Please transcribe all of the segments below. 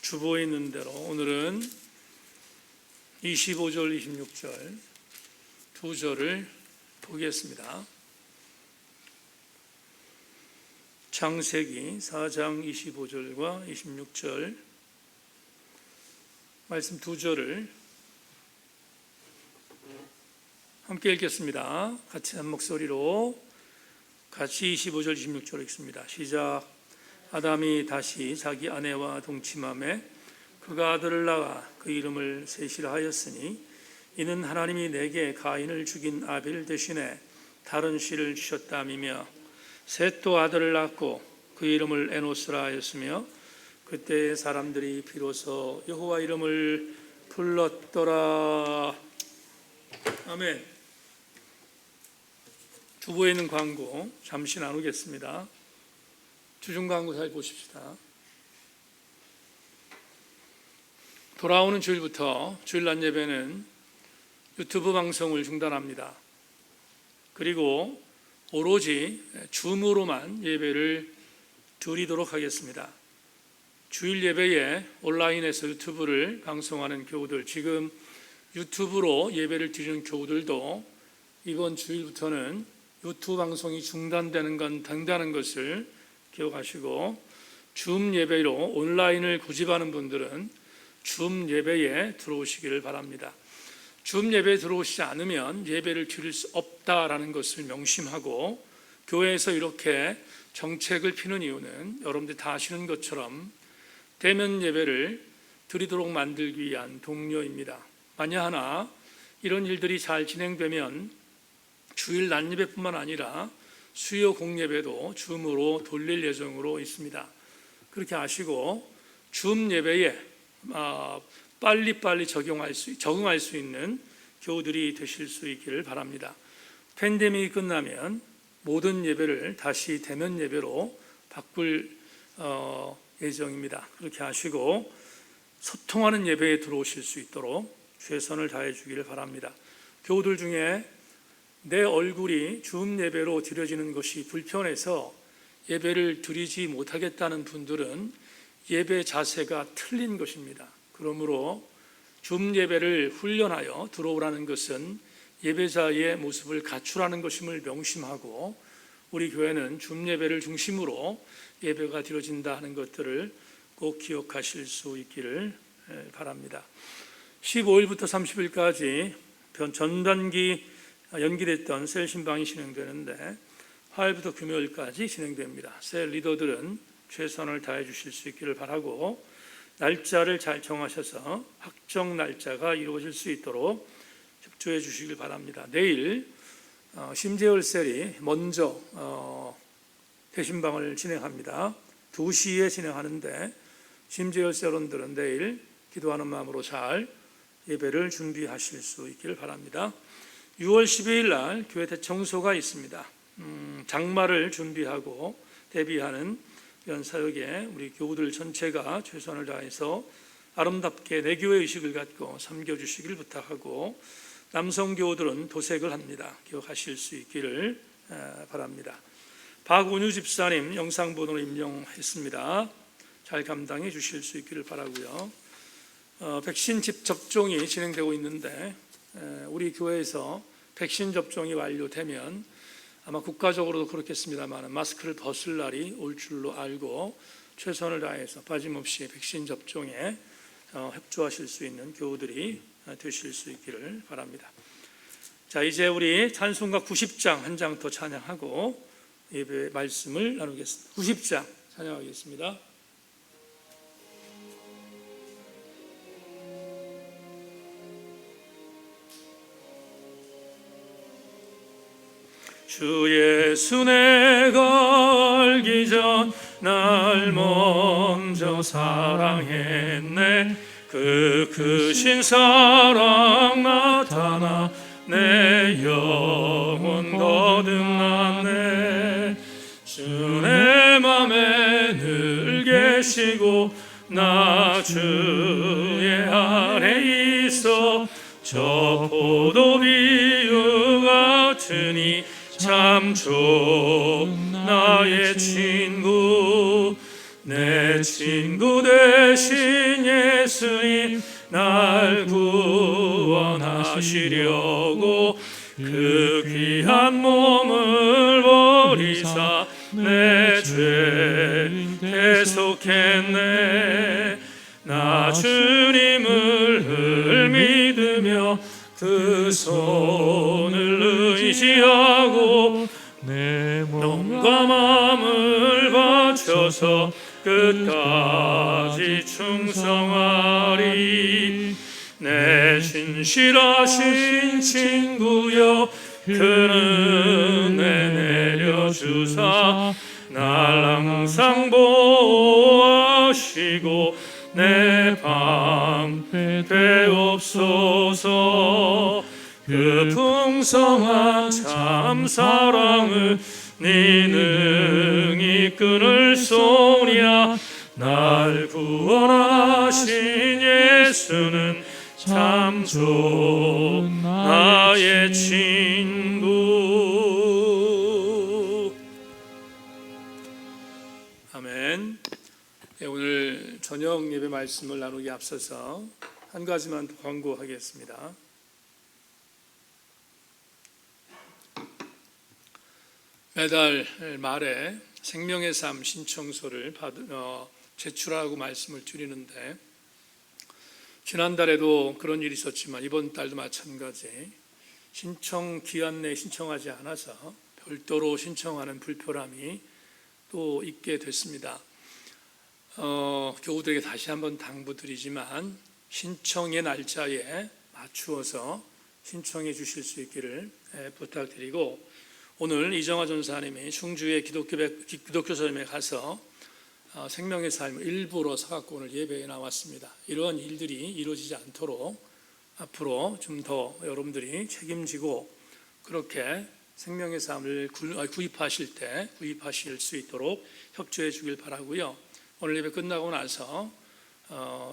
주보에 있는 대로 오늘은 25절, 26절 두 절을 보겠습니다. 창세기 4장 25절과 26절 말씀 두 절을 함께 읽겠습니다. 같이 한 목소리로 같이 25절, 26절 읽습니다. 시작. 아담이 다시 자기 아내와 동침하매 그가 아들을 낳아 그 이름을 셋이라 하였으니 이는 하나님이 내게 가인을 죽인 아벨 대신에 다른 씨를 주셨다미며 셋도 아들을 낳고 그 이름을 에노스라 하였으며 그때 사람들이 비로소 여호와 이름을 불렀더라. 아멘. 주보에 있는 광고 잠시 나누겠습니다. 주중 광고 잘 보십시다. 돌아오는 주일부터 주일 낮 예배는 유튜브 방송을 중단합니다. 그리고 오로지 줌으로만 예배를 드리도록 하겠습니다. 주일 예배에 온라인에서 유튜브를 방송하는 교우들, 지금 유튜브로 예배를 드리는 교우들도 이번 주일부터는 유튜브 방송이 중단되는 건 된다는 것을 기억하시고, 줌 예배로 온라인을 고집하는 분들은 줌 예배에 들어오시기를 바랍니다. 줌 예배에 들어오시지 않으면 예배를 드릴 수 없다라는 것을 명심하고, 교회에서 이렇게 정책을 피는 이유는 여러분들이 다 아시는 것처럼 대면 예배를 드리도록 만들기 위한 동료입니다. 만약 하나 이런 일들이 잘 진행되면 주일 낮 예배뿐만 아니라 수요 공예배도 줌으로 돌릴 예정으로 있습니다. 그렇게 아시고 줌 예배에 빨리빨리 적응할 수 있는 교우들이 되실 수 있기를 바랍니다. 팬데믹이 끝나면 모든 예배를 다시 대면 예배로 바꿀 예정입니다. 그렇게 아시고 소통하는 예배에 들어오실 수 있도록 최선을 다해 주기를 바랍니다. 교우들 중에 내 얼굴이 줌 예배로 드려지는 것이 불편해서 예배를 드리지 못하겠다는 분들은 예배 자세가 틀린 것입니다. 그러므로 줌 예배를 훈련하여 들어오라는 것은 예배자의 모습을 갖추라는 것임을 명심하고, 우리 교회는 줌 예배를 중심으로 예배가 드려진다 하는 것들을 꼭 기억하실 수 있기를 바랍니다. 15일부터 30일까지 전단기 연기됐던 셀 신방이 진행되는데 화요일부터 금요일까지 진행됩니다. 셀 리더들은 최선을 다해 주실 수 있기를 바라고, 날짜를 잘 정하셔서 확정 날짜가 이루어질 수 있도록 협조해 주시길 바랍니다. 내일 심재열 셀이 먼저 대신방을 진행합니다. 2시에 진행하는데 심재열 셀원들은 내일 기도하는 마음으로 잘 예배를 준비하실 수 있기를 바랍니다. 6월 12일 날 교회 대청소가 있습니다. 장마를 준비하고 대비하는 이런 사역에 우리 교우들 전체가 최선을 다해서 아름답게 내교의 의식을 갖고 섬겨주시길 부탁하고, 남성 교우들은 도색을 합니다. 기억하실 수 있기를 바랍니다. 박운유 집사님 영상본으로 임명했습니다. 잘 감당해 주실 수 있기를 바라고요. 백신 접종이 진행되고 있는데 우리 교회에서 백신 접종이 완료되면 아마 국가적으로도 그렇겠습니다만 마스크를 벗을 날이 올 줄로 알고 최선을 다해서 빠짐없이 백신 접종에 협조하실 수 있는 교우들이 되실 수 있기를 바랍니다. 자, 이제 우리 찬송가 90장 한 장 더 찬양하고 예배 말씀을 나누겠습니다. 90장 찬양하겠습니다. 주 예수 내가 알기 전 날 먼저 사랑했네. 그 크신 사랑 나타나 내 영혼 거듭났네. 주 내 맘에 늘 계시고 나 주의 아래 있어 저 포도 비유 같으니 참 좋은 나의 친구. 내 친구 되신 예수님 날 구원하시려고 그 귀한 몸을 버리사 내 죄 대속했네. 나 주님을 믿으며 그 손을 의지하고 내 몸과 마음을 바쳐서 끝까지 충성하리. 내 진실하신 친구여 그 은혜 내려주사 날 항상 보호하시고 내 방패 되옵소서. 그 풍성한 참 사랑을 네 능히 끊을 소냐. 날 구원하신 예수는 참 좋은 나의 친구. 아멘. 네, 오늘 저녁 예배 말씀을 나누기 앞서서 한 가지만 더 권고하겠습니다. 매달 말에 생명의 삶 신청서를 제출하고 말씀을 드리는데, 지난달에도 그런 일이 있었지만 이번 달도 마찬가지 신청 기한 내에 신청하지 않아서 별도로 신청하는 불편함이 또 있게 됐습니다. 교우들에게 다시 한번 당부드리지만 신청의 날짜에 맞추어서 신청해 주실 수 있기를 부탁드리고, 오늘 이정화 전사님이 충주의 기독교 선임에 가서 생명의 삶을 일부러 사갖고 오늘 예배에 나왔습니다. 이러한 일들이 이루어지지 않도록 앞으로 좀 더 여러분들이 책임지고 그렇게 생명의 삶을 구입하실 수 있도록 협조해 주길 바라고요. 오늘 예배 끝나고 나서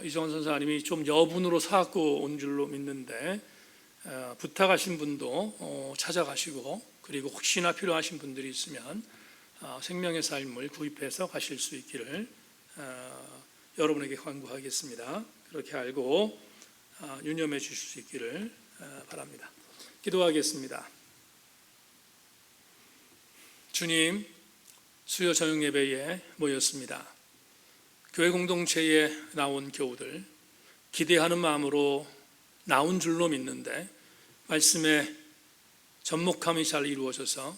이정환 선사님이 좀 여분으로 사갖고 온 줄로 믿는데, 부탁하신 분도 찾아가시고, 그리고 혹시나 필요하신 분들이 있으면 생명의 삶을 구입해서 가실 수 있기를 여러분에게 권고하겠습니다. 그렇게 알고 유념해 주실 수 있기를 바랍니다. 기도하겠습니다. 주님, 수요 저녁 예배에 모였습니다. 교회 공동체에 나온 교우들, 기대하는 마음으로 나온 줄로 믿는데 말씀에 접목함이 잘 이루어져서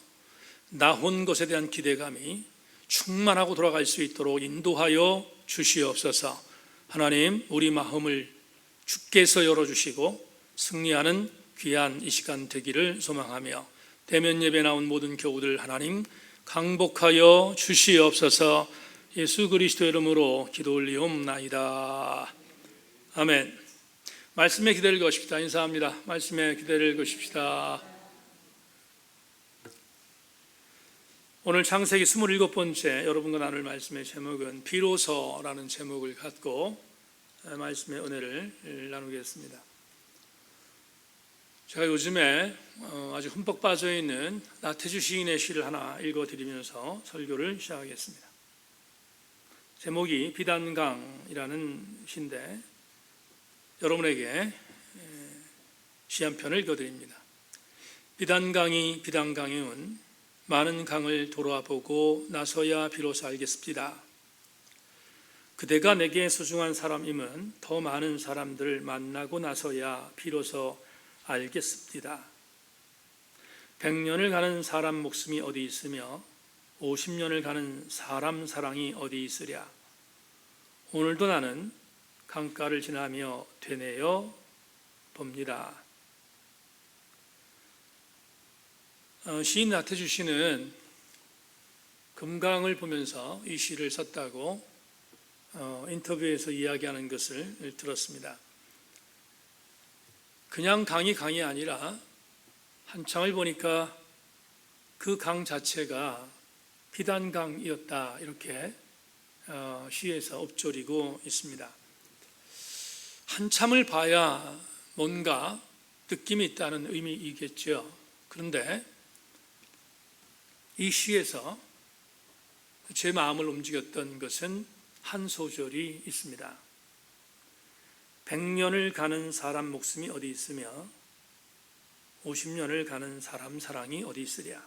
나온 것에 대한 기대감이 충만하고 돌아갈 수 있도록 인도하여 주시옵소서. 하나님, 우리 마음을 주께서 열어주시고 승리하는 귀한 이 시간 되기를 소망하며, 대면 예배 나온 모든 교우들 하나님 강복하여 주시옵소서. 예수 그리스도의 이름으로 기도 올리옵나이다. 아멘. 말씀에 기대를 거십시다. 인사합니다. 말씀에 기대를 거십시다. 오늘 창세기 27번째 여러분과 나눌 말씀의 제목은 비로소라는 제목을 갖고 말씀의 은혜를 나누겠습니다. 제가 요즘에 아주 흠뻑 빠져있는 나태주 시인의 시를 하나 읽어드리면서 설교를 시작하겠습니다. 제목이 비단강이라는 시인데 여러분에게 시 한 편을 읽어드립니다. 비단강이운 많은 강을 돌아보고 나서야 비로소 알겠습니다. 그대가 내게 소중한 사람임은 더 많은 사람들을 만나고 나서야 비로소 알겠습니다. 100년을 가는 사람 목숨이 어디 있으며 50년을 가는 사람 사랑이 어디 있으랴. 오늘도 나는 강가를 지나며 되뇌어 봅니다. 시인 나태주 씨는 금강을 보면서 이 시를 썼다고 인터뷰에서 이야기하는 것을 들었습니다. 그냥 강이 아니라 한참을 보니까 그 강 자체가 비단강이었다, 이렇게 시에서 읊조리고 있습니다. 한참을 봐야 뭔가 느낌이 있다는 의미이겠죠. 그런데 이 시에서 제 마음을 움직였던 것은 한 소절이 있습니다. 100년을 가는 사람 목숨이 어디 있으며 50년을 가는 사람 사랑이 어디 있으랴.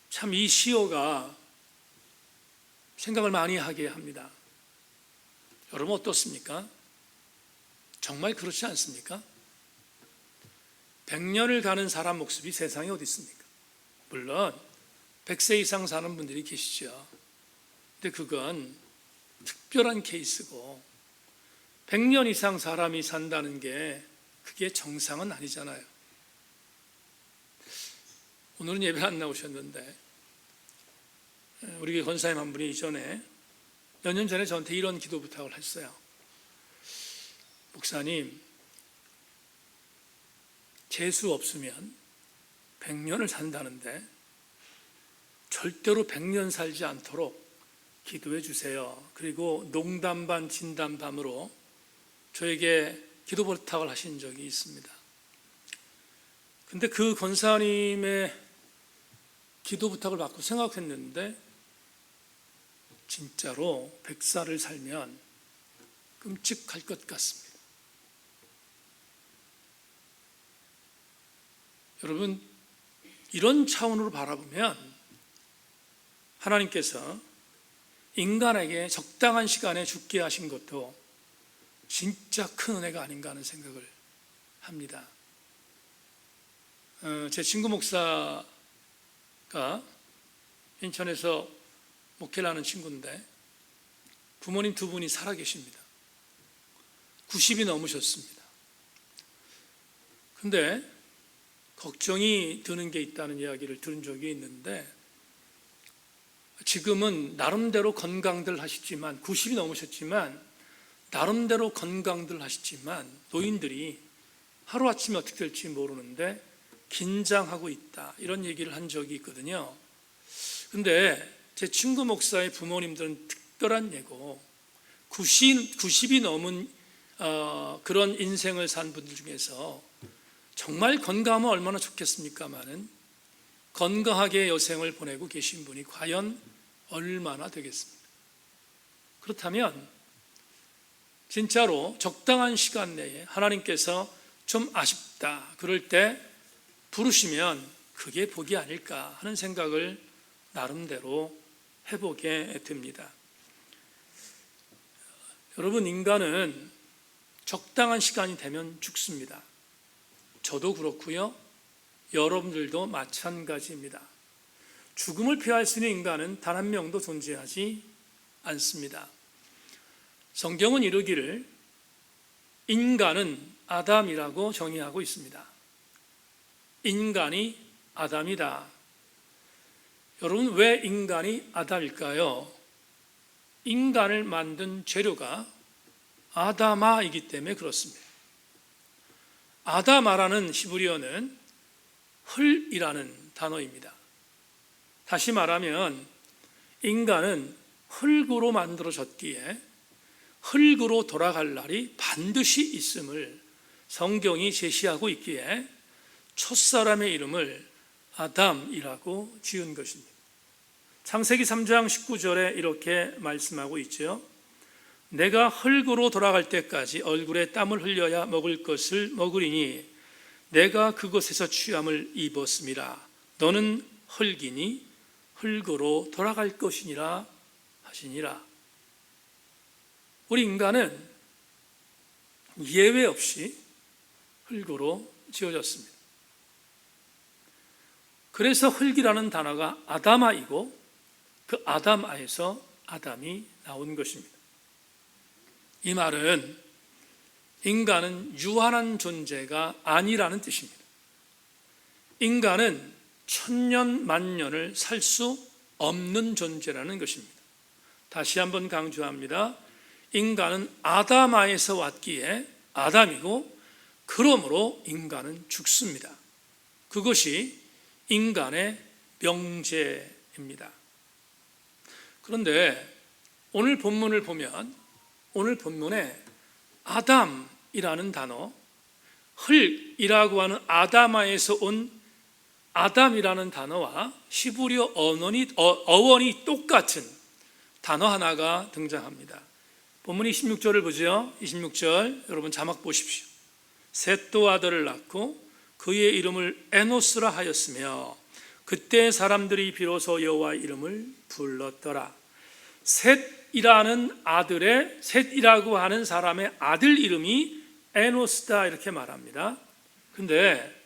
참 이 시어가 생각을 많이 하게 합니다. 여러분 어떻습니까? 정말 그렇지 않습니까? 100년을 가는 사람 목숨이 세상에 어디 있습니까? 물론 100세 이상 사는 분들이 계시죠. 근데 그건 특별한 케이스고 100년 이상 사람이 산다는 게 그게 정상은 아니잖아요. 오늘은 예배 안 나오셨는데 우리 권사님 한 분이 이전에 몇 년 전에 저한테 이런 기도 부탁을 했어요. 목사님, 재수 없으면 100년을 산다는데 절대로 100년 살지 않도록 기도해 주세요. 그리고 농담 반 진담 반으로 저에게 기도 부탁을 하신 적이 있습니다. 근데 그 권사님의 기도 부탁을 받고 생각했는데 진짜로 100살을 살면 끔찍할 것 같습니다. 여러분, 이런 차원으로 바라보면 하나님께서 인간에게 적당한 시간에 죽게 하신 것도 진짜 큰 은혜가 아닌가 하는 생각을 합니다. 제 친구 목사가 인천에서 목회를 하는 친구인데 부모님 두 분이 살아계십니다. 90이 넘으셨습니다. 근데 걱정이 드는 게 있다는 이야기를 들은 적이 있는데 지금은 나름대로 건강들 하시지만 90이 넘으셨지만 나름대로 건강들 하시지만 노인들이 하루아침에 어떻게 될지 모르는데 긴장하고 있다 이런 얘기를 한 적이 있거든요. 근데 제 친구 목사의 부모님들은 특별한 예고 90이 넘은 그런 인생을 산 분들 중에서 정말 건강하면 얼마나 좋겠습니까마는 건강하게 여생을 보내고 계신 분이 과연 얼마나 되겠습니까? 그렇다면 진짜로 적당한 시간 내에 하나님께서 좀 아쉽다 그럴 때 부르시면 그게 복이 아닐까 하는 생각을 나름대로 해보게 됩니다. 여러분, 인간은 적당한 시간이 되면 죽습니다. 저도 그렇고요. 여러분들도 마찬가지입니다. 죽음을 피할 수 있는 인간은 단 한 명도 존재하지 않습니다. 성경은 이르기를 인간은 아담이라고 정의하고 있습니다. 인간이 아담이다. 여러분, 왜 인간이 아담일까요? 인간을 만든 재료가 아다마이기 때문에 그렇습니다. 아다마라는 히브리어는 흙이라는 단어입니다. 다시 말하면 인간은 흙으로 만들어졌기에 흙으로 돌아갈 날이 반드시 있음을 성경이 제시하고 있기에 첫사람의 이름을 아담이라고 지은 것입니다. 창세기 3장 19절에 이렇게 말씀하고 있죠. 내가 흙으로 돌아갈 때까지 얼굴에 땀을 흘려야 먹을 것을 먹으리니 내가 그곳에서 취함을 입었음이라. 너는 흙이니 흙으로 돌아갈 것이니라 하시니라. 우리 인간은 예외 없이 흙으로 지어졌습니다. 그래서 흙이라는 단어가 아다마이고 그 아담아에서 아담이 나온 것입니다. 이 말은 인간은 유한한 존재가 아니라는 뜻입니다. 인간은 천년 만년을 살 수 없는 존재라는 것입니다. 다시 한번 강조합니다. 인간은 아담아에서 왔기에 아담이고 그러므로 인간은 죽습니다. 그것이 인간의 명제입니다. 그런데 오늘 본문을 보면 오늘 본문에 아담이라는 단어, 흙이라고 하는 아다마에서 온 아담이라는 단어와 히브리어 어원이 똑같은 단어 하나가 등장합니다. 본문 26절을 보죠. 26절 여러분 자막 보십시오. 셋도 아들을 낳고 그의 이름을 에노스라 하였으며 그때 사람들이 비로소 여호와의 이름을 불렀더라. 셋이라고 하는 사람의 아들 이름이 에노스다 이렇게 말합니다. 근데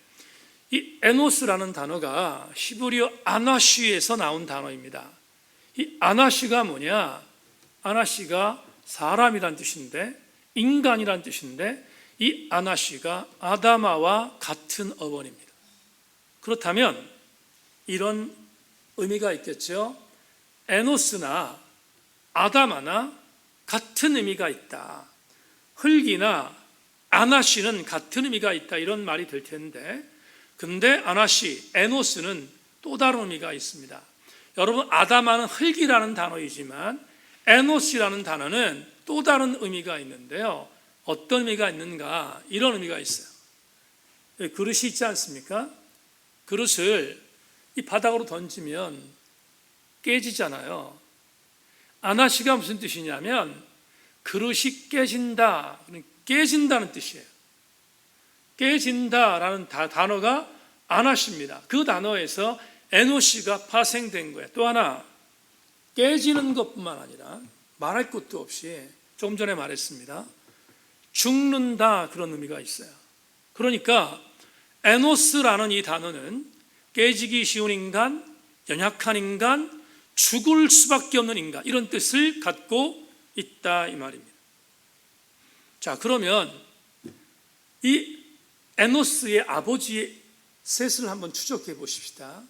이 에노스라는 단어가 히브리어 아나시에서 나온 단어입니다. 이 아나시가 뭐냐? 아나시가 사람이란 뜻인데, 인간이란 뜻인데, 이 아나시가 아다마와 같은 어원입니다. 그렇다면 이런 의미가 있겠죠. 에노스나 아다마나 같은 의미가 있다. 흙이나 아나시는 같은 의미가 있다. 이런 말이 될 텐데, 근데 아나시, 에노스는 또 다른 의미가 있습니다. 여러분, 아다마는 흙이라는 단어이지만 에노스라는 단어는 또 다른 의미가 있는데요. 어떤 의미가 있는가? 이런 의미가 있어요. 그릇이 있지 않습니까? 그릇을 이 바닥으로 던지면 깨지잖아요. 아나시가 무슨 뜻이냐면 그릇이 깨진다, 깨진다는 뜻이에요. 깨진다라는 단어가 아나시입니다. 그 단어에서 에노시가 파생된 거예요. 또 하나, 깨지는 것뿐만 아니라 말할 것도 없이 조금 전에 말했습니다. 죽는다, 그런 의미가 있어요. 그러니까 에노스라는 이 단어는 깨지기 쉬운 인간, 연약한 인간, 죽을 수밖에 없는 인간, 이런 뜻을 갖고 있다 이 말입니다. 자, 그러면 이 에노스의 아버지의 셋을 한번 추적해 보십시다.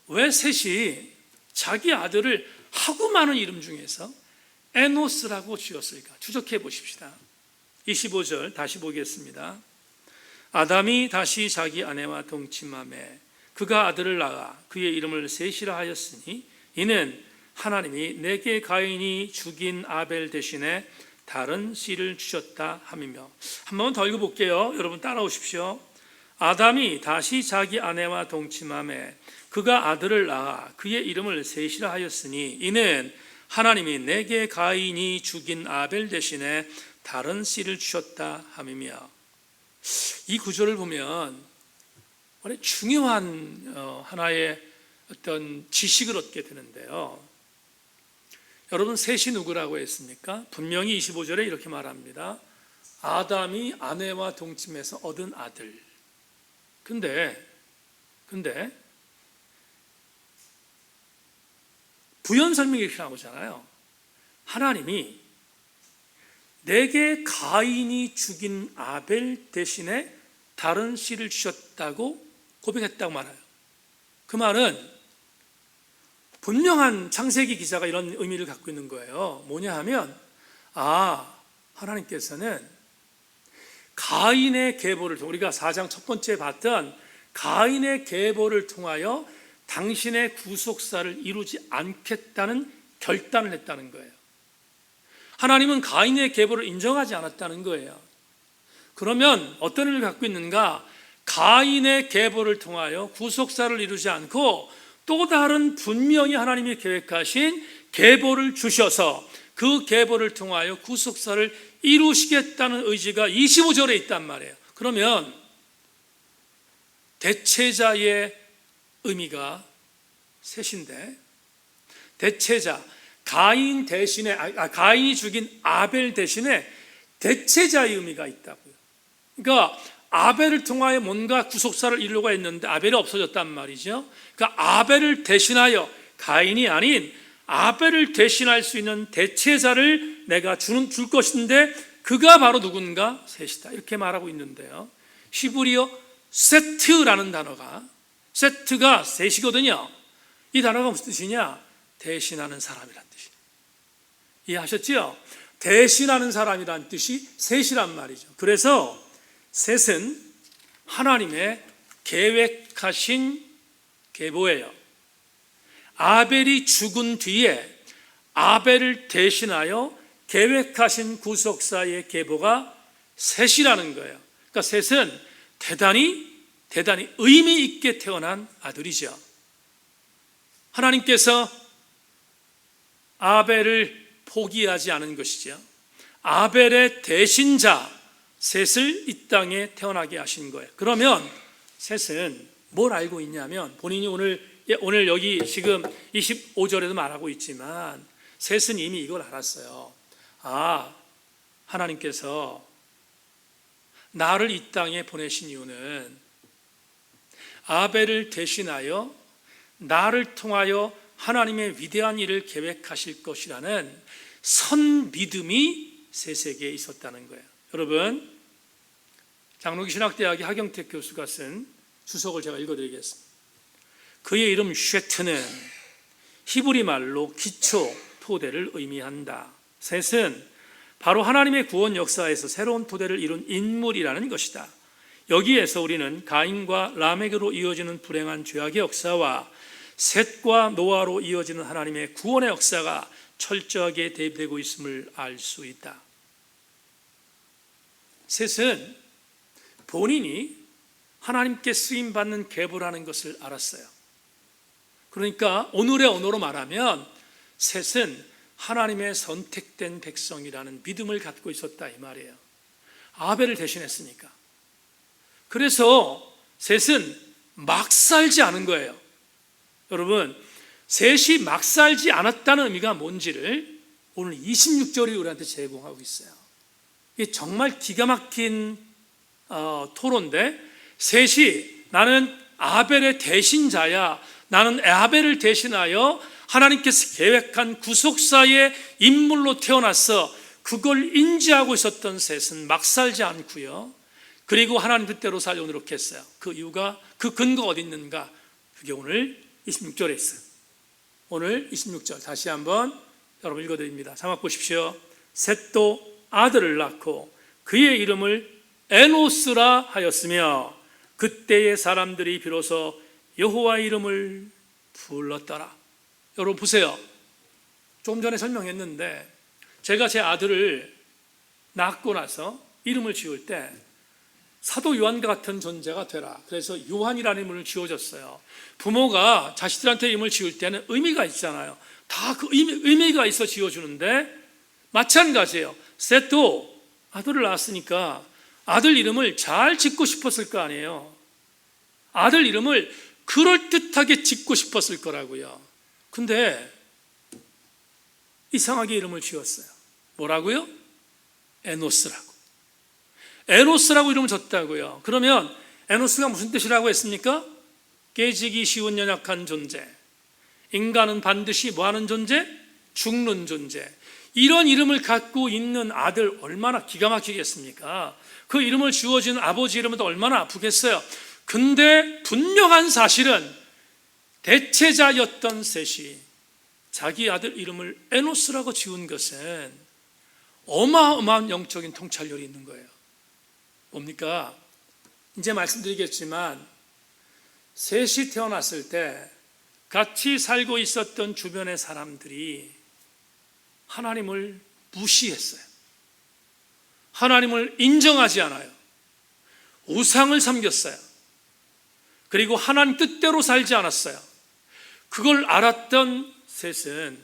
왜 셋이 자기 아들을 하고 많은 이름 중에서 에노스라고 지었을까? 추적해 보십시다. 25절 다시 보겠습니다. 아담이 다시 자기 아내와 동침하매 그가 아들을 낳아 그의 이름을 셋이라 하였으니 이는 하나님이 내게 가인이 죽인 아벨 대신에 다른 씨를 주셨다 함이며. 한 번 더 읽어볼게요. 여러분 따라오십시오. 아담이 다시 자기 아내와 동침하매 그가 아들을 낳아 그의 이름을 셋이라 하였으니 이는 하나님이 내게 가인이 죽인 아벨 대신에 다른 씨를 주셨다 함이며. 이 구절을 보면 중요한 하나의 어떤 지식을 얻게 되는데요. 여러분, 셋이 누구라고 했습니까? 분명히 25절에 이렇게 말합니다. 아담이 아내와 동침해서 얻은 아들. 근데 부연 설명이 이렇게 나오잖아요. 하나님이 내게 가인이 죽인 아벨 대신에 다른 씨를 주셨다고 고백했다고 말해요. 그 말은 분명한 창세기 기자가 이런 의미를 갖고 있는 거예요. 뭐냐 하면 하나님께서는 가인의 계보를 통해, 우리가 4장 첫 번째 봤던 가인의 계보를 통하여 당신의 구속사를 이루지 않겠다는 결단을 했다는 거예요. 하나님은 가인의 계보를 인정하지 않았다는 거예요. 그러면 어떤 의미를 갖고 있는가? 가인의 계보를 통하여 구속사를 이루지 않고 또 다른 분명히 하나님이 계획하신 계보를 주셔서 그 계보를 통하여 구속사를 이루시겠다는 의지가 25절에 있단 말이에요. 그러면 대체자의 의미가 셋인데, 대체자, 가인 대신에 가인이 죽인 아벨 대신에 대체자의 의미가 있다고요. 그러니까 아벨을 통하여 뭔가 구속사를 이루려고 했는데 아벨이 없어졌단 말이죠. 그러니까 아벨을 대신하여, 가인이 아닌 아벨을 대신할 수 있는 대체자를 내가 줄 것인데 그가 바로 누군가? 셋이다, 이렇게 말하고 있는데요. 히브리어 세트라는 단어가, 세트가 셋이거든요. 이 단어가 무슨 뜻이냐? 대신하는 사람이란 뜻이에요. 이해하셨죠? 대신하는 사람이란 뜻이 셋이란 말이죠. 그래서 셋은 하나님의 계획하신 계보예요. 아벨이 죽은 뒤에 아벨을 대신하여 계획하신 구속사의 계보가 셋이라는 거예요. 그러니까 셋은 대단히 의미 있게 태어난 아들이죠. 하나님께서 아벨을 포기하지 않은 것이죠. 아벨의 대신자 셋을 이 땅에 태어나게 하신 거예요. 그러면 셋은 뭘 알고 있냐면, 본인이 오늘 여기 지금 25절에도 말하고 있지만 셋은 이미 이걸 알았어요. 하나님께서 나를 이 땅에 보내신 이유는 아벨을 대신하여 나를 통하여 하나님의 위대한 일을 계획하실 것이라는 선 믿음이 셋에게 있었다는 거예요. 여러분, 장로기 신학대학의 하경택 교수가 쓴 주석을 제가 읽어드리겠습니다. 그의 이름 쉐트는 히브리 말로 기초, 토대를 의미한다. 셋은 바로 하나님의 구원 역사에서 새로운 토대를 이룬 인물이라는 것이다. 여기에서 우리는 가인과 라멕으로 이어지는 불행한 죄악의 역사와 셋과 노아로 이어지는 하나님의 구원의 역사가 철저하게 대입되고 있음을 알 수 있다. 셋은 본인이 하나님께 쓰임받는 계보라는 것을 알았어요. 그러니까 오늘의 언어로 말하면 셋은 하나님의 선택된 백성이라는 믿음을 갖고 있었다 이 말이에요. 아벨을 대신했으니까. 그래서 셋은 막 살지 않은 거예요. 여러분, 셋이 막 살지 않았다는 의미가 뭔지를 오늘 26절이 우리한테 제공하고 있어요. 이게 정말 기가 막힌 토론인데, 셋이 나는 아벨의 대신자야, 나는 아벨을 대신하여 하나님께서 계획한 구속사의 인물로 태어났어, 그걸 인지하고 있었던 셋은 막 살지 않고요, 그리고 하나님 뜻대로 살려고 노력했어요. 그 이유가, 그 근거가 어디 있는가? 그게 오늘 26절에 있어요. 오늘 26절 다시 한번 여러분 읽어드립니다. 자막 보십시오. 셋도 아들을 낳고 그의 이름을 에노스라 하였으며 그때의 사람들이 비로소 여호와의 이름을 불렀더라. 여러분 보세요. 조금 전에 설명했는데, 제가 제 아들을 낳고 나서 이름을 지을 때 사도 요한과 같은 존재가 되라, 그래서 요한이라는 이름을 지어줬어요. 부모가 자식들한테 이름을 지을 때는 의미가 있잖아요. 다 그 의미가 있어 지어주는데 마찬가지예요. 셋도 아들을 낳았으니까 아들 이름을 잘 짓고 싶었을 거 아니에요. 아들 이름을 그럴듯하게 짓고 싶었을 거라고요. 근데 이상하게 이름을 지었어요. 뭐라고요? 에노스라고. 에노스라고 이름을 줬다고요. 그러면 에노스가 무슨 뜻이라고 했습니까? 깨지기 쉬운 연약한 존재. 인간은 반드시 뭐하는 존재? 죽는 존재. 이런 이름을 갖고 있는 아들 얼마나 기가 막히겠습니까? 그 이름을 지어준 아버지 이름은 또 얼마나 아프겠어요. 근데 분명한 사실은 대체자였던 셋이 자기 아들 이름을 에노스라고 지은 것은 어마어마한 영적인 통찰력이 있는 거예요. 뭡니까? 이제 말씀드리겠지만 셋이 태어났을 때 같이 살고 있었던 주변의 사람들이 하나님을 무시했어요. 하나님을 인정하지 않아요. 우상을 섬겼어요. 그리고 하나님 뜻대로 살지 않았어요. 그걸 알았던 셋은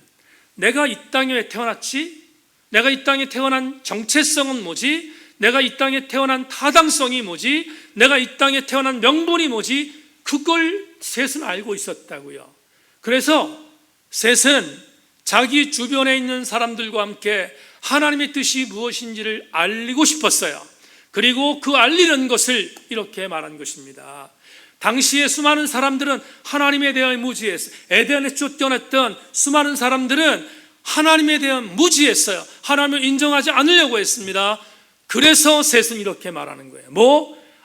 내가 이 땅에 왜 태어났지? 내가 이 땅에 태어난 정체성은 뭐지? 내가 이 땅에 태어난 타당성이 뭐지? 내가 이 땅에 태어난 명분이 뭐지? 그걸 셋은 알고 있었다고요. 그래서 셋은 자기 주변에 있는 사람들과 함께 하나님의 뜻이 무엇인지를 알리고 싶었어요. 그리고 그 알리는 것을 이렇게 말한 것입니다. 당시에 수많은 사람들은 하나님에 대해 무지했어요. 에덴에 쫓겨났던 수많은 사람들은 하나님에 대한 무지했어요. 하나님을 인정하지 않으려고 했습니다. 그래서 셋은 이렇게 말하는 거예요.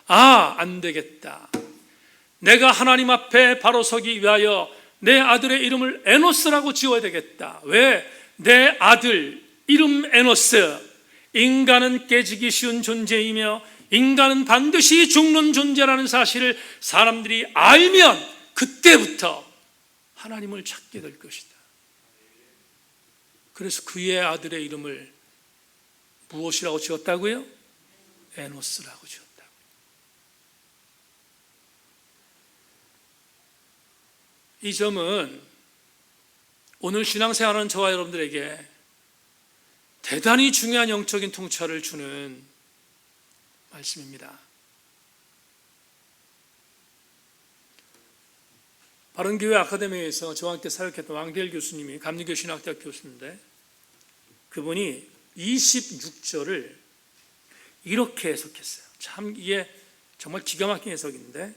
안 되겠다. 내가 하나님 앞에 바로 서기 위하여 내 아들의 이름을 에노스라고 지어야 되겠다. 왜? 내 아들 이름 에노스, 인간은 깨지기 쉬운 존재이며 인간은 반드시 죽는 존재라는 사실을 사람들이 알면 그때부터 하나님을 찾게 될 것이다. 그래서 그의 아들의 이름을 무엇이라고 지었다고요? 에노스라고 지었다고요. 이 점은 오늘 신앙생활하는 저와 여러분들에게 대단히 중요한 영적인 통찰을 주는 말씀입니다. 바른교회 아카데미에서 저와 함께 사역했던 왕대일 교수님이 감리교 신학대학 교수인데, 그분이 26절을 이렇게 해석했어요. 참 이게 정말 기가 막힌 해석인데,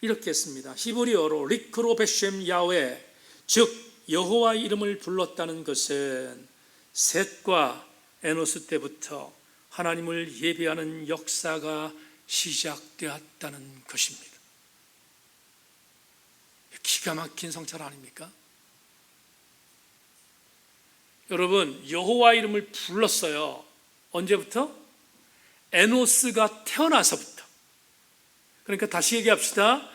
이렇게 했습니다. 히브리어로 리크로 베셴 야훼, 즉 여호와의 이름을 불렀다는 것은 셋과 에노스 때부터 하나님을 예배하는 역사가 시작되었다는 것입니다. 기가 막힌 성찰 아닙니까? 여러분, 여호와 이름을 불렀어요. 언제부터? 에노스가 태어나서부터. 그러니까 다시 얘기합시다.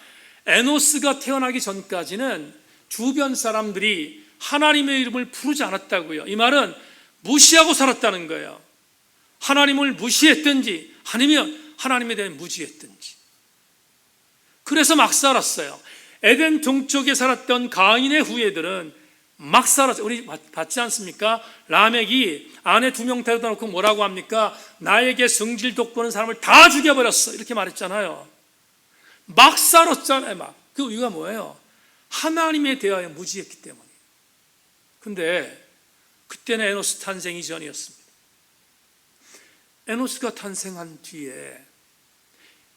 에노스가 태어나기 전까지는 주변 사람들이 하나님의 이름을 부르지 않았다고요. 이 말은 무시하고 살았다는 거예요. 하나님을 무시했든지 아니면 하나님에 대해 무지했든지. 그래서 막 살았어요. 에덴 동쪽에 살았던 가인의 후예들은 막 살았어요. 우리 봤지 않습니까? 라멕이 아내 2명 데려다 놓고 뭐라고 합니까? 나에게 성질 돋보는 사람을 다 죽여버렸어, 이렇게 말했잖아요. 막 살았잖아요. 막. 그 이유가 뭐예요? 하나님에 대하여 무지했기 때문이에요. 근데 그때는 에노스 탄생 이전이었습니다. 에노스가 탄생한 뒤에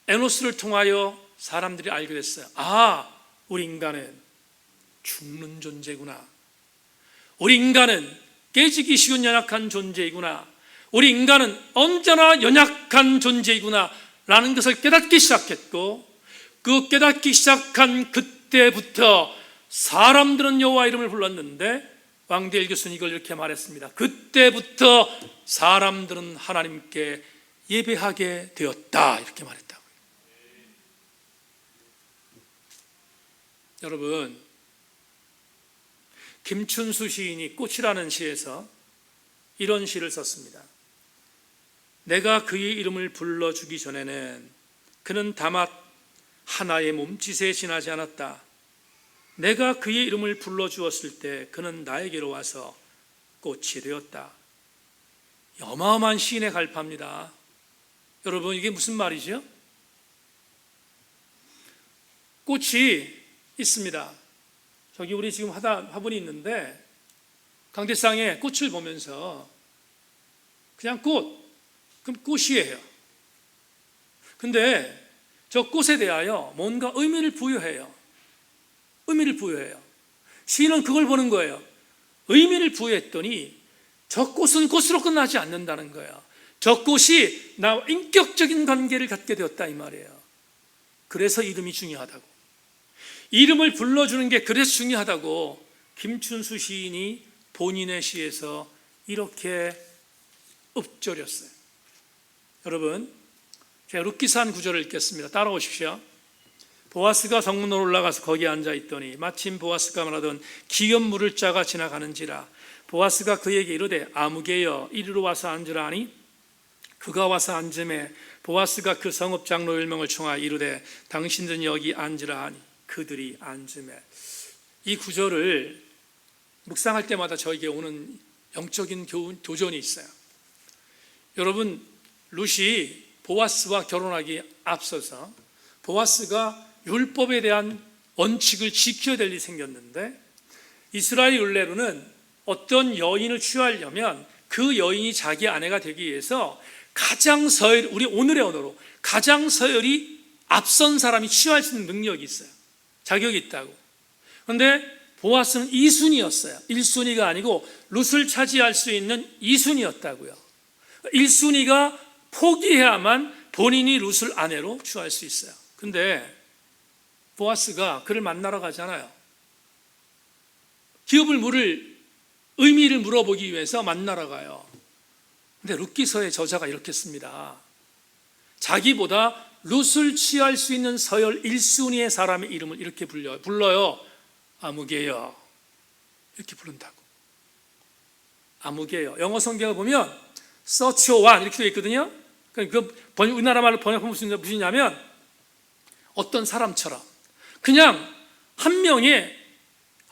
에노스를 통하여 사람들이 알게 됐어요. 아, 우리 인간은 죽는 존재구나. 우리 인간은 깨지기 쉬운 연약한 존재이구나. 우리 인간은 언제나 연약한 존재이구나 라는 것을 깨닫기 시작했고, 그 깨닫기 시작한 그때부터 사람들은 여호와 이름을 불렀는데, 왕대일 교수는 이걸 이렇게 말했습니다. 그때부터 사람들은 하나님께 예배하게 되었다, 이렇게 말했다고요. 여러분, 김춘수 시인이 꽃이라는 시에서 이런 시를 썼습니다. 내가 그의 이름을 불러주기 전에는 그는 다만 하나의 몸짓에 지나지 않았다. 내가 그의 이름을 불러주었을 때 그는 나에게로 와서 꽃이 되었다. 어마어마한 시인의 갈파입니다. 여러분, 이게 무슨 말이죠? 꽃이 있습니다. 저기 우리 지금 화분이 있는데, 강대상에 꽃을 보면서 그냥 꽃, 그럼 꽃이에요. 근데 저 꽃에 대하여 뭔가 의미를 부여해요. 의미를 부여해요. 시인은 그걸 보는 거예요. 의미를 부여했더니 저 꽃은 꽃으로 끝나지 않는다는 거예요. 저 꽃이 나와 인격적인 관계를 갖게 되었다, 이 말이에요. 그래서 이름이 중요하다고, 이름을 불러주는 게 그래서 중요하다고 김춘수 시인이 본인의 시에서 이렇게 읊조렸어요. 여러분, 제가 룻기서 한 구절을 읽겠습니다. 따라오십시오. 보아스가 성문으로 올라가서 거기에 앉아있더니 마침 보아스가 말하던 기업 물을 자가 지나가는지라. 보아스가 그에게 이르되 아무개여 이리로 와서 앉으라 하니 그가 와서 앉음에 보아스가 그 성읍 장로 10명을 청하여 이르되 당신들은 여기 앉으라 하니 그들이 앉음에. 이 구절을 묵상할 때마다 저에게 오는 영적인 도전이 있어요. 여러분, 룻이 보아스와 결혼하기 앞서서 보아스가 율법에 대한 원칙을 지켜야 될 일이 생겼는데, 이스라엘 율례로는 어떤 여인을 취하려면 그 여인이 자기 아내가 되기 위해서 가장 서열, 우리 오늘의 언어로 가장 서열이 앞선 사람이 취할 수 있는 능력이 있어요. 자격이 있다고. 그런데 보아스는 2순위였어요. 1순위가 아니고 룻을 차지할 수 있는 2순위였다고요. 1순위가 포기해야만 본인이 룻을 아내로 취할 수 있어요. 근데 보아스가 그를 만나러 가잖아요. 기업을 물을 의미를 물어보기 위해서 만나러 가요. 근데 룻기서의 저자가 이렇게 씁니다. 자기보다 룻을 취할 수 있는 서열 1순위의 사람의 이름을 이렇게 불러요. 아무개여, 이렇게 부른다고. 아무개여. 영어 성경을 보면 search one 이렇게 되어 있거든요. 그 우리나라 말로 번역하면 무엇이냐면 어떤 사람처럼 그냥 한 명의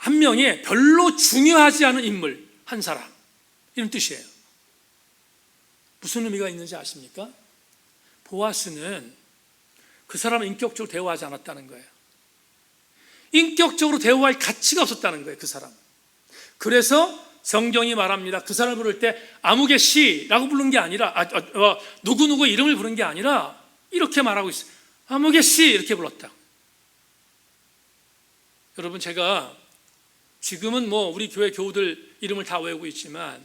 한 명의 별로 중요하지 않은 인물, 한 사람, 이런 뜻이에요. 무슨 의미가 있는지 아십니까? 보아스는 그 사람을 인격적으로 대우하지 않았다는 거예요. 인격적으로 대우할 가치가 없었다는 거예요, 그 사람. 그래서 성경이 말합니다. 그 사람을 부를 때 아무개 씨라고 부른 게 아니라 누구누구 이름을 부른 게 아니라 이렇게 말하고 있어요. 아무개 씨 이렇게 불렀다. 여러분, 제가 지금은 우리 교회 교우들 이름을 다 외우고 있지만,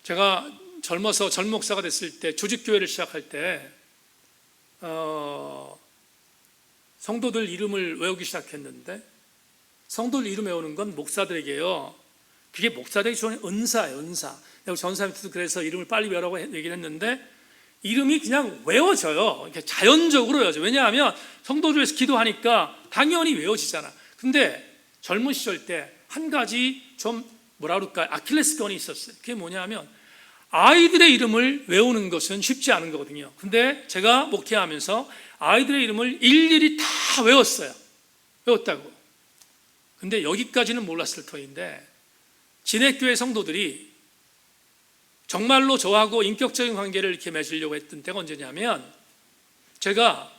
제가 젊어서 전 목사가 됐을 때, 조직교회를 시작할 때 성도들 이름을 외우기 시작했는데, 성도들 이름 외우는 건 목사들에게요, 그게 목사들에게 주는 은사예요, 은사. 내가 전사님한테도 그래서 이름을 빨리 외우라고 얘기를 했는데, 이름이 그냥 외워져요. 이렇게 자연적으로 외워져요. 왜냐하면 성도들에서 기도하니까 당연히 외워지잖아. 근데 젊은 시절 때 한 가지 좀 아킬레스건이 있었어요. 그게 뭐냐면, 아이들의 이름을 외우는 것은 쉽지 않은 거거든요. 근데 제가 목회하면서 아이들의 이름을 일일이 다 외웠다고. 근데 여기까지는 몰랐을 터인데, 진해교회 성도들이 정말로 저하고 인격적인 관계를 이렇게 맺으려고 했던 때가 언제냐면, 제가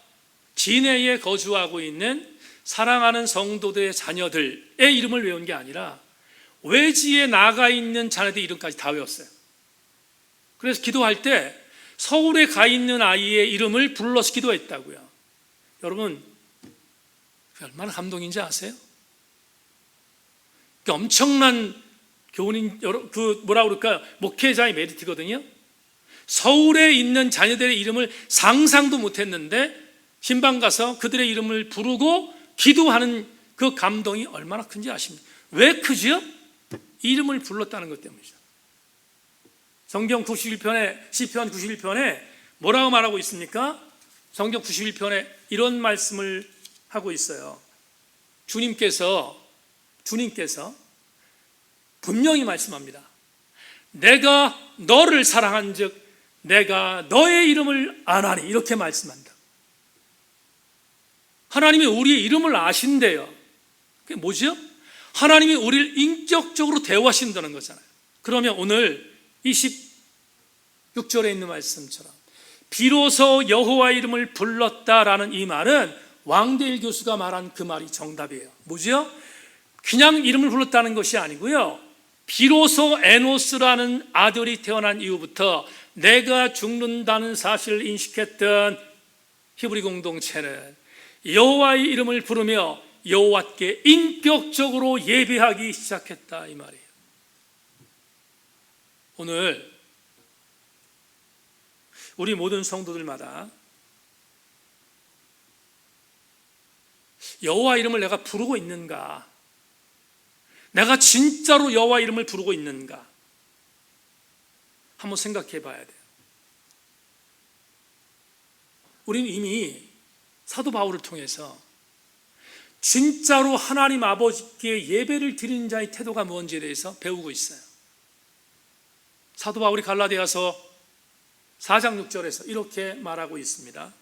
진해에 거주하고 있는 사랑하는 성도들의 자녀들의 이름을 외운 게 아니라 외지에 나가 있는 자녀들 이름까지 다 외웠어요. 그래서 기도할 때 서울에 가 있는 아이의 이름을 불러서 기도했다고요. 여러분, 얼마나 감동인지 아세요? 엄청난 교훈인, 목회자의 메리트거든요. 서울에 있는 자녀들의 이름을 상상도 못했는데 신방 가서 그들의 이름을 부르고 기도하는 그 감동이 얼마나 큰지 아십니까? 왜 크죠? 이름을 불렀다는 것 때문이죠. 성경 91편에, 시편 91편에 뭐라고 말하고 있습니까? 성경 91편에 이런 말씀을 하고 있어요. 주님께서 분명히 말씀합니다. 내가 너를 사랑한 즉 내가 너의 이름을 아나니, 이렇게 말씀한다. 하나님이 우리의 이름을 아신대요. 그게 뭐죠? 하나님이 우리를 인격적으로 대우하신다는 거잖아요. 그러면 오늘 26절에 있는 말씀처럼 비로소 여호와 이름을 불렀다라는 이 말은 왕대일 교수가 말한 그 말이 정답이에요. 뭐죠? 그냥 이름을 불렀다는 것이 아니고요, 비로소 에노스라는 아들이 태어난 이후부터 내가 죽는다는 사실을 인식했던 히브리 공동체는 여호와의 이름을 부르며 여호와께 인격적으로 예배하기 시작했다, 이 말이에요. 오늘 우리 모든 성도들마다 여호와 이름을 내가 부르고 있는가? 내가 진짜로 여호와 이름을 부르고 있는가? 한번 생각해 봐야 돼요. 우리는 이미 사도 바울을 통해서 진짜로 하나님 아버지께 예배를 드리는 자의 태도가 뭔지에 대해서 배우고 있어요. 사도 바울이 갈라디아서 4장 6절에서 이렇게 말하고 있습니다.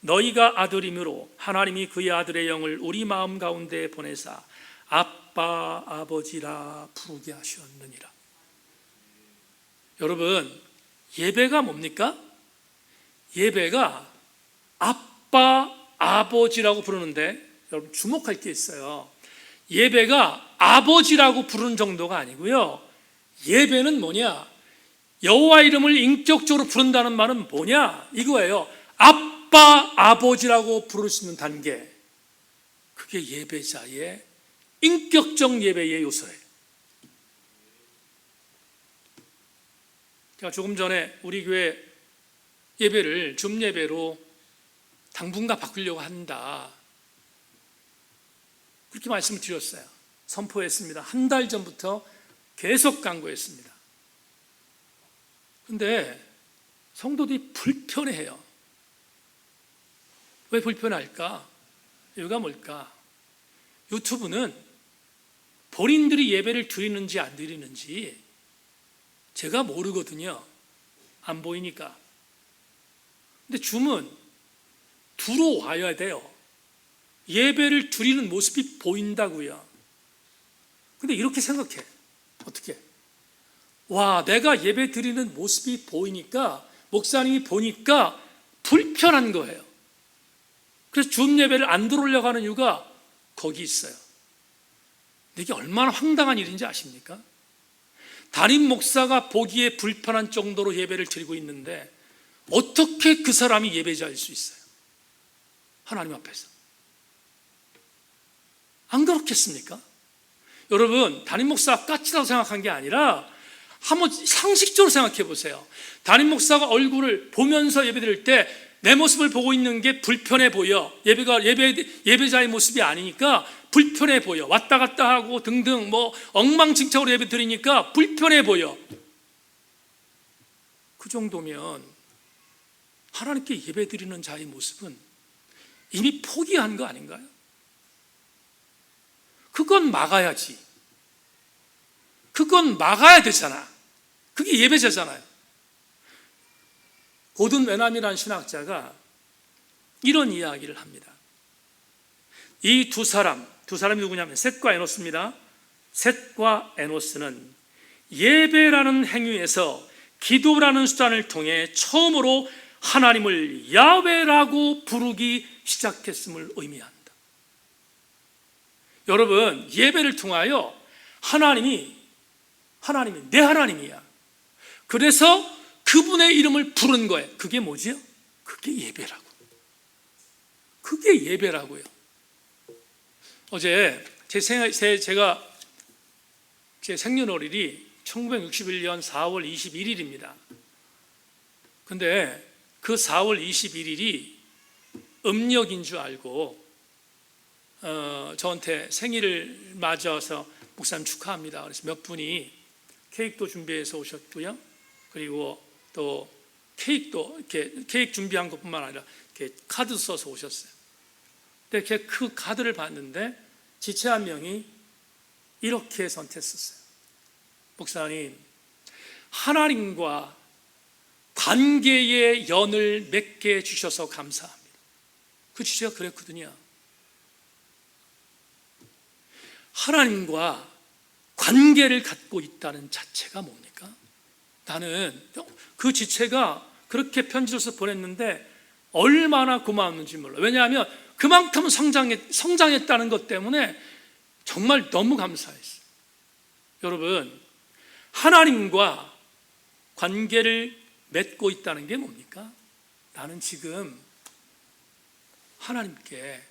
너희가 아들이므로 하나님이 그의 아들의 영을 우리 마음 가운데 보내사 아빠 아버지라 부르게 하셨느니라. 여러분, 예배가 뭡니까? 예배가 아빠 아버지라고 부르는데, 여러분 주목할 게 있어요. 예배가 아버지라고 부르는 정도가 아니고요, 예배는 뭐냐? 여호와 이름을 인격적으로 부른다는 말은 뭐냐? 이거예요. 아빠 아버지라고 부를 수 있는 단계, 그게 예배자의 인격적 예배의 요소예요. 제가 조금 전에 우리 교회 예배를 줌 예배로 당분간 바꾸려고 한다, 그렇게 말씀을 드렸어요. 선포했습니다. 한 달 전부터 계속 강구했습니다. 그런데 성도들이 불편해해요. 왜 불편할까? 이유가 뭘까? 유튜브는 본인들이 예배를 드리는지 안 드리는지 제가 모르거든요. 안 보이니까. 근데 줌은 들어와야 돼요. 예배를 드리는 모습이 보인다고요. 근데 이렇게 생각해. 어떻게? 와, 내가 예배 드리는 모습이 보이니까, 목사님이 보니까 불편한 거예요. 그래서 줌 예배를 안 들어오려고 하는 이유가 거기 있어요. 이게 얼마나 황당한 일인지 아십니까? 담임 목사가 보기에 불편한 정도로 예배를 드리고 있는데 어떻게 그 사람이 예배자일 수 있어요? 하나님 앞에서. 안 그렇겠습니까? 여러분, 담임 목사가 까칠하다고 생각한 게 아니라 한번 상식적으로 생각해 보세요. 담임 목사가 얼굴을 보면서 예배 드릴 때 내 모습을 보고 있는 게 불편해 보여. 예배자의 모습이 아니니까 불편해 보여. 왔다 갔다 하고 등등 엉망진창으로 예배 드리니까 불편해 보여. 그 정도면 하나님께 예배 드리는 자의 모습은 이미 포기한 거 아닌가요? 그건 막아야지. 그건 막아야 되잖아. 그게 예배자잖아요. 고든 웨남이라는 신학자가 이런 이야기를 합니다. 이 두 사람이 누구냐면 셋과 에노스입니다. 셋과 에노스는 예배라는 행위에서 기도라는 수단을 통해 처음으로 하나님을 야훼라고 부르기 시작했음을 의미한다. 여러분, 예배를 통하여 하나님이 내 하나님이야. 그래서 그분의 이름을 부른 거예요. 그게 뭐지요? 그게 예배라고. 그게 예배라고요. 어제 제 생년월일이 1961년 4월 21일입니다. 근데 그 4월 21일이 음력인 줄 알고 저한테 생일을 맞아서 목사님 축하합니다. 그래서 몇 분이 케이크도 준비해서 오셨고요. 그리고 또 케이크도 이렇게 케이크 준비한 것뿐만 아니라 이렇게 카드 써서 오셨어요. 근데 그 카드를 봤는데 지체 한 명이 이렇게 선택했었어요. 목사님, 하나님과 관계의 연을 맺게 해주셔서 감사합니다. 그 지체가 그랬거든요. 하나님과 관계를 갖고 있다는 자체가 뭡니까? 나는 그 지체가 그렇게 편지를 써서 보냈는데 얼마나 고마웠는지 몰라요. 왜냐하면 그만큼 성장했다는 것 때문에 정말 너무 감사했어요. 여러분, 하나님과 관계를 맺고 있다는 게 뭡니까? 나는 지금 하나님께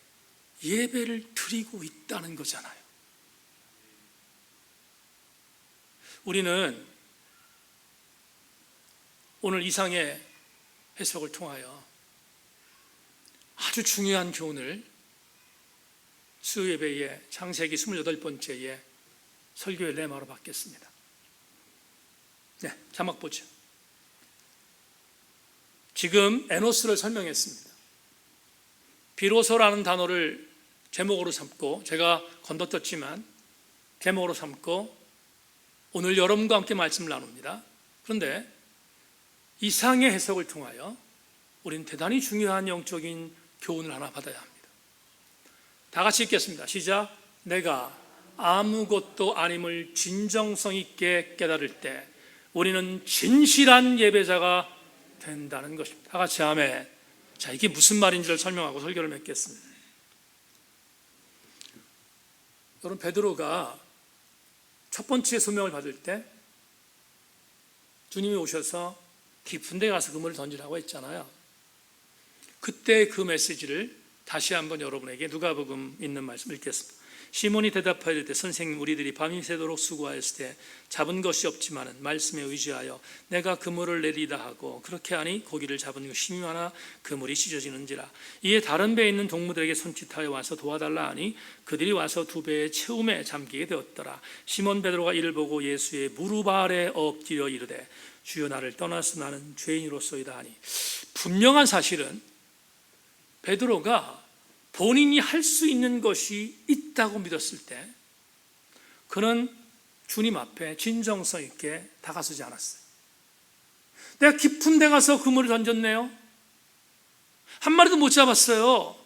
예배를 드리고 있다는 거잖아요. 우리는 오늘 이상의 해석을 통하여 아주 중요한 교훈을 수요예배의 창세기 28번째의 설교의 레마로 받겠습니다. 네, 자막 보죠. 지금 에노스를 설명했습니다. 비로소라는 단어를 제목으로 삼고, 제가 건너뛰었지만 제목으로 삼고 오늘 여러분과 함께 말씀을 나눕니다. 그런데 이상의 해석을 통하여 우리는 대단히 중요한 영적인 교훈을 하나 받아야 합니다. 다 같이 읽겠습니다. 시작. 내가 아무것도 아님을 진정성 있게 깨달을 때 우리는 진실한 예배자가 된다는 것입니다. 다 같이 아멘. 자, 이게 무슨 말인지를 설명하고 설교를 맺겠습니다. 여러분, 베드로가 첫 번째 소명을 받을 때 주님이 오셔서 깊은 데 가서 그물을 던지라고 했잖아요. 그때 그 메시지를 다시 한번 여러분에게 누가복음 있는 말씀 읽겠습니다. 시몬이 대답하여 이르되 선생님, 우리들이 밤이 새도록 수고하였을 때 잡은 것이 없지만은 말씀에 의지하여 내가 그물을 내리다 하고 그렇게 하니 고기를 잡은 것이 많아 그물이 찢어지는지라. 이에 다른 배에 있는 동무들에게 손짓하여 와서 도와달라 하니 그들이 와서 두 배의 채움에 잠기게 되었더라. 시몬 베드로가 이를 보고 예수의 무릎 아래 엎드려 이르되 주여, 나를 떠나서 나는 죄인으로소이다 하니, 분명한 사실은 베드로가 본인이 할 수 있는 것이 있다고 믿었을 때 그는 주님 앞에 진정성 있게 다가서지 않았어요. 내가 깊은 데 가서 그물을 던졌네요. 한 마리도 못 잡았어요.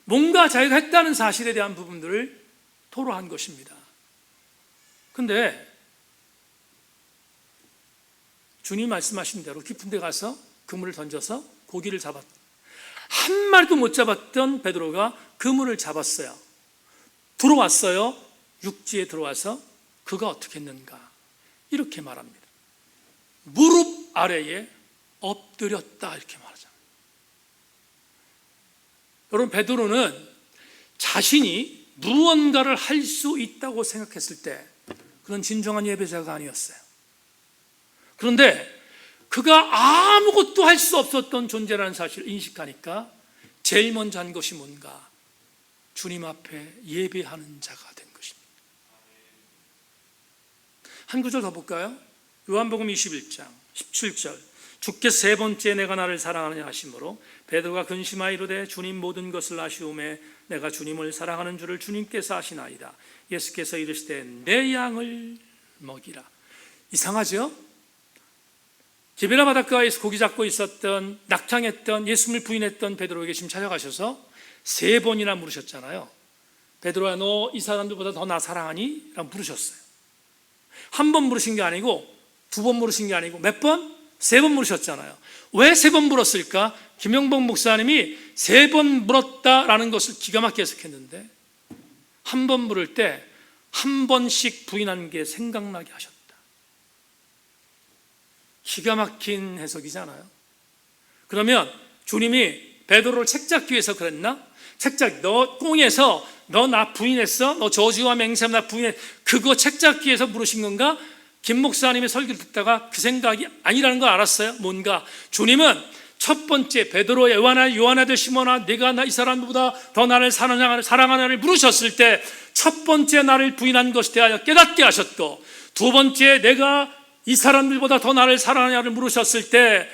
뭔가 자기가 했다는 사실에 대한 부분들을 토로한 것입니다. 근데 주님 말씀하신 대로 깊은 데 가서 그물을 던져서 고기를 잡았다. 한 마리도 못 잡았던 베드로가 그물을 잡았어요. 들어왔어요. 육지에 들어와서 그가 어떻게 했는가? 이렇게 말합니다. 무릎 아래에 엎드렸다 이렇게 말하잖아요. 여러분, 베드로는 자신이 무언가를 할 수 있다고 생각했을 때 그런 진정한 예배자가 아니었어요. 그런데 그가 아무것도 할 수 없었던 존재라는 사실을 인식하니까 제일 먼저 한 것이 뭔가? 주님 앞에 예배하는 자가 된 것입니다. 한 구절 더 볼까요? 요한복음 21장 17절. 주께서 세 번째 내가 나를 사랑하느냐 하심으로 베드로가 근심하여 이르되 주님 모든 것을 아시오매 내가 주님을 사랑하는 줄을 주님께서 아시나이다. 예수께서 이르시되 내 양을 먹이라. 이상하죠? 기베라 바닷가에서 고기 잡고 있었던, 낙탕했던, 예수님을 부인했던 베드로에게 지금 찾아가셔서 3번이나 물으셨잖아요. 베드로야, 너 이 사람들보다 더 나 사랑하니? 라고 물으셨어요. 한 번 물으신 게 아니고 2번 물으신 게 아니고 몇 번? 3번 물으셨잖아요. 왜 3번 물었을까? 김영복 목사님이 3번 물었다라는 것을 기가 막히게 해석했는데, 한 번 물을 때 한 번씩 부인한 게 생각나게 하셨다. 기가 막힌 해석이잖아요. 그러면 주님이 베드로를 책잡기 위해서 그랬나? 너 꽁에서 너 나 부인했어? 너 저주와 맹세하면 나 부인했어? 그거 책잡기 위해서 물으신 건가? 김 목사님의 설교를 듣다가 그 생각이 아니라는 걸 알았어요. 뭔가 주님은 첫 번째 베드로, 요한아들 시몬아, 네가 이 사람보다 더 나를 사랑하느냐를 물으셨을 때 첫 번째 나를 부인한 것에 대하여 깨닫게 하셨고, 두 번째 내가 이 사람들보다 더 나를 사랑하냐를 물으셨을 때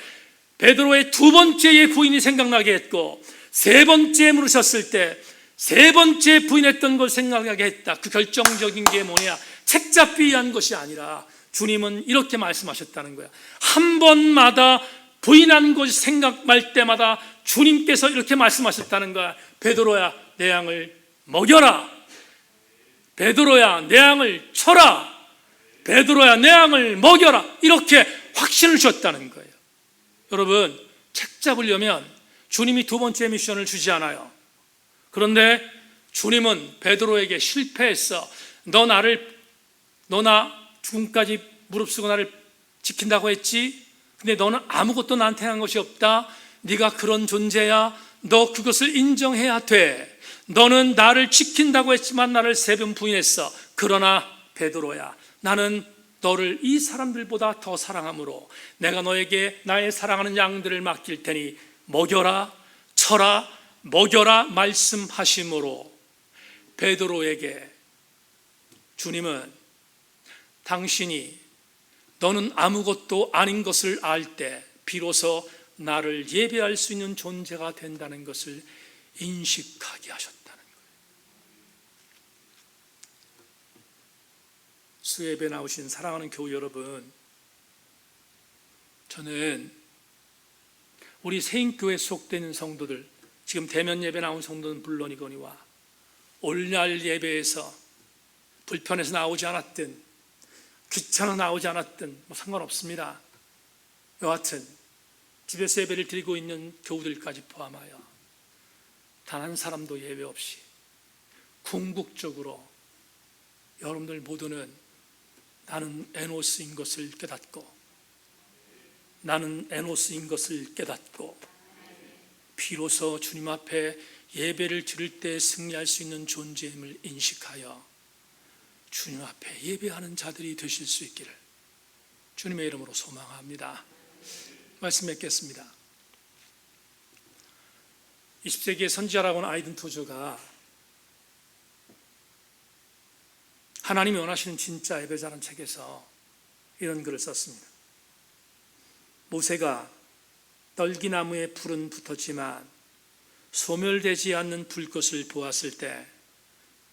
베드로의 2번째의 부인이 생각나게 했고, 3번째 물으셨을 때 3번째 부인했던 걸 생각나게 했다. 그 결정적인 게 뭐냐? 책잡기 위한 것이 아니라 주님은 이렇게 말씀하셨다는 거야. 한 번마다 부인한 것이 생각날 때마다 주님께서 이렇게 말씀하셨다는 거야. 베드로야, 내 양을 먹여라. 베드로야, 내 양을 쳐라. 베드로야, 내 양을 먹여라. 이렇게 확신을 주었다는 거예요. 여러분, 책 잡으려면 주님이 2번째 미션을 주지 않아요. 그런데 주님은 베드로에게 실패했어. 너 나 죽음까지 무릅쓰고 나를 지킨다고 했지? 근데 너는 아무것도 나한테 한 것이 없다. 네가 그런 존재야. 너 그것을 인정해야 돼. 너는 나를 지킨다고 했지만 나를 3번 부인했어. 그러나 베드로야, 나는 너를 이 사람들보다 더 사랑함으로 내가 너에게 나의 사랑하는 양들을 맡길 테니 먹여라, 쳐라, 먹여라 말씀하심으로 베드로에게 주님은 당신이 너는 아무것도 아닌 것을 알 때 비로소 나를 예배할 수 있는 존재가 된다는 것을 인식하게 하셨다는 거예요. 수예배 나오신 사랑하는 교우 여러분, 저는 우리 세인교회 속되는 성도들, 지금 대면 예배 나온 성도는 물론이거니와 오늘날 예배에서 불편해서 나오지 않았든 귀찮아 나오지 않았든 상관없습니다. 여하튼 집에서 예배를 드리고 있는 교우들까지 포함하여 단 한 사람도 예외 없이 궁극적으로 여러분들 모두는 나는 에노스인 것을 깨닫고, 나는 에노스인 것을 깨닫고 비로소 주님 앞에 예배를 드릴 때 승리할 수 있는 존재임을 인식하여 주님 앞에 예배하는 자들이 되실 수 있기를 주님의 이름으로 소망합니다. 말씀 맺겠습니다. 20세기의 선지자라고 하는 아이든 토저가 하나님이 원하시는 진짜 예배자라는 책에서 이런 글을 썼습니다. 모세가 떨기나무에 불은 붙었지만 소멸되지 않는 불꽃을 보았을 때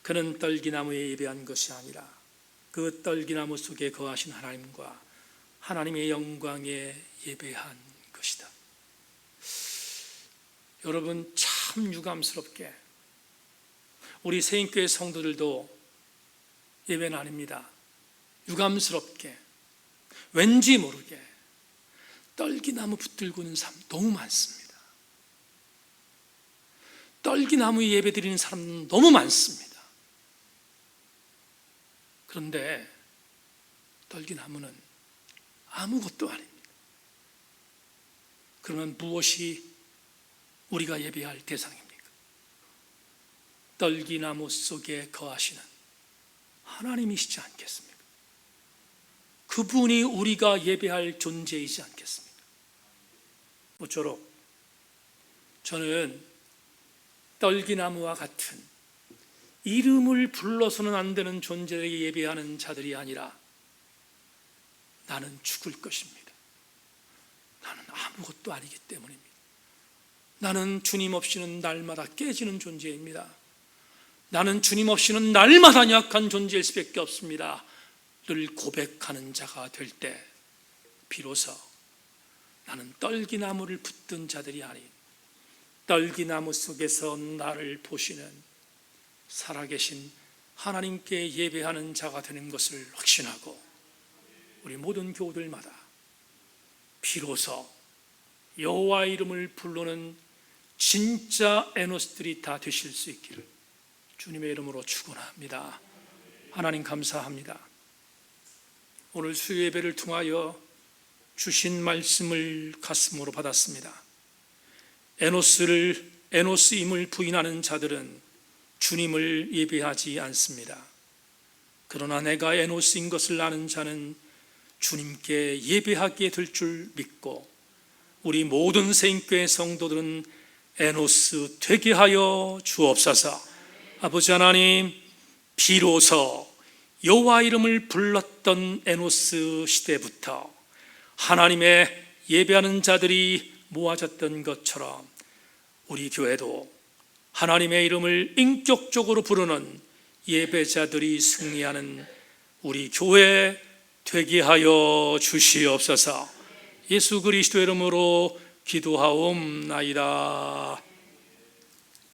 그는 떨기나무에 예배한 것이 아니라 그 떨기나무 속에 거하신 하나님과 하나님의 영광에 예배한 것이다. 여러분, 참 유감스럽게 우리 세인교회 성도들도 예배는 아닙니다. 유감스럽게 왠지 모르게 떨기나무 붙들고 있는 사람 너무 많습니다. 떨기나무 예배 드리는 사람 너무 많습니다. 그런데 떨기나무는 아무것도 아닙니다. 그러면 무엇이 우리가 예배할 대상입니까? 떨기나무 속에 거하시는 하나님이시지 않겠습니까? 그분이 우리가 예배할 존재이지 않겠습니까? 모쪼록 저는 떨기나무와 같은 이름을 불러서는 안 되는 존재에게 예배하는 자들이 아니라 나는 죽을 것입니다. 나는 아무것도 아니기 때문입니다. 나는 주님 없이는 날마다 깨지는 존재입니다. 나는 주님 없이는 날마다 약한 존재일 수밖에 없습니다. 를 고백하는 자가 될 때 비로소 나는 떨기나무를 붙든 자들이 아닌 떨기나무 속에서 나를 보시는 살아계신 하나님께 예배하는 자가 되는 것을 확신하고 우리 모든 교우들마다 비로소 여호와 이름을 부르는 진짜 에노스들이 다 되실 수 있기를 주님의 이름으로 축원합니다. 하나님 감사합니다. 오늘 수요 예배를 통하여 주신 말씀을 가슴으로 받았습니다. 에노스임을 부인하는 자들은 주님을 예배하지 않습니다. 그러나 내가 에노스인 것을 아는 자는 주님께 예배하게 될 줄 믿고 우리 모든 새인교회 성도들은 에노스 되게 하여 주옵소서. 아버지 하나님, 비로소 여호와 이름을 불렀던 에노스 시대부터 하나님의 예배하는 자들이 모아졌던 것처럼 우리 교회도 하나님의 이름을 인격적으로 부르는 예배자들이 승리하는 우리 교회 되게 하여 주시옵소서. 예수 그리스도의 이름으로 기도하옵나이다.